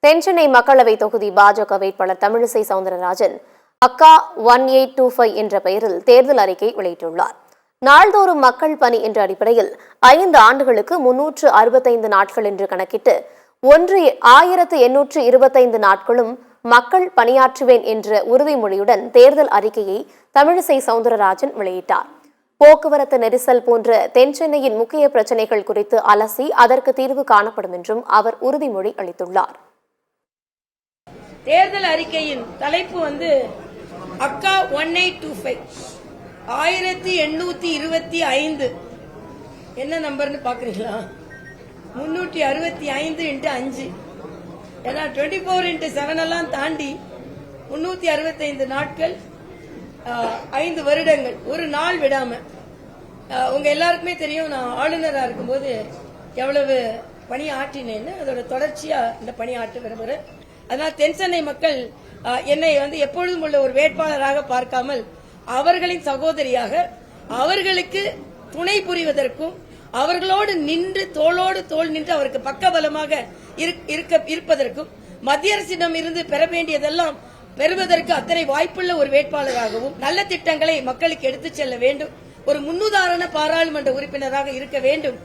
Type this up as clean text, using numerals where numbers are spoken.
தென்சென்னை மக்களவை தொகுதி பாஜக வேட்பாளர் தமிழிசை சவுந்தரராஜன் அக்கா 1825 என்ற பெயரில் தேர்தல் அறிக்கை வெளியிட்டுள்ளார். நாள்தோறும் மக்கள் பணி என்ற அடிப்படையில் 5 ஆண்டுகளுக்கு 365 நாட்கள் என்று கணக்கிட்டு 1825 நாட்களும் மக்கள் பணியாற்றுவேன் என்ற உறுதிமொழியுடன் தேர்தல் அறிக்கையை தமிழிசை சவுந்தரராஜன் வெளியிட்டார். போக்குவரத்து நெரிசல் போன்ற தென்சென்னையின் முக்கிய பிரச்சினைகள் குறித்து அலசி அதற்கு தீர்வு காணப்படும் என்றும் அவர் உறுதிமொழி அளித்துள்ளார். தேர்தல் அறிக்கையின் தலைப்பு அக்கா 1825 1825 என்ன நம்பர்னு பாக்குறீங்களா? 365 × 5 ஏன்னா 24 × 7 எல்லாம் தாண்டி 365 நாட்கள் 5 வருடங்கள் ஒரு நாள் விடாம. உங்க எல்லாருக்குமே தெரியும், நான் ஆளுநரா இருக்கும்போது எவ்வளவு பணி ஆற்றினேன்னு. அதோட தொடர்ச்சியா இந்த பணி ஆற்ற விரும்புகிறேன். அதனால் தென்சென்னை மக்கள் என்னை எப்பொழுதும் உள்ள ஒரு வேட்பாளராக பார்க்காமல் அவர்களின் சகோதரியாக, அவர்களுக்கு துணை புரிவதற்கும் அவர்களோடு நின்று தோளோடு தோள் நின்று அவருக்கு பக்கபலமாக இருப்பதற்கும் மத்திய அரசிடம் இருந்து பெற வேண்டியதெல்லாம் பெறுவதற்கு அத்தனை வாய்ப்புள்ள ஒரு வேட்பாளராகவும் நல்ல திட்டங்களை மக்களுக்கு எடுத்துச் செல்ல வேண்டும், ஒரு முன்னுதாரண பாராளுமன்ற உறுப்பினராக இருக்க வேண்டும்.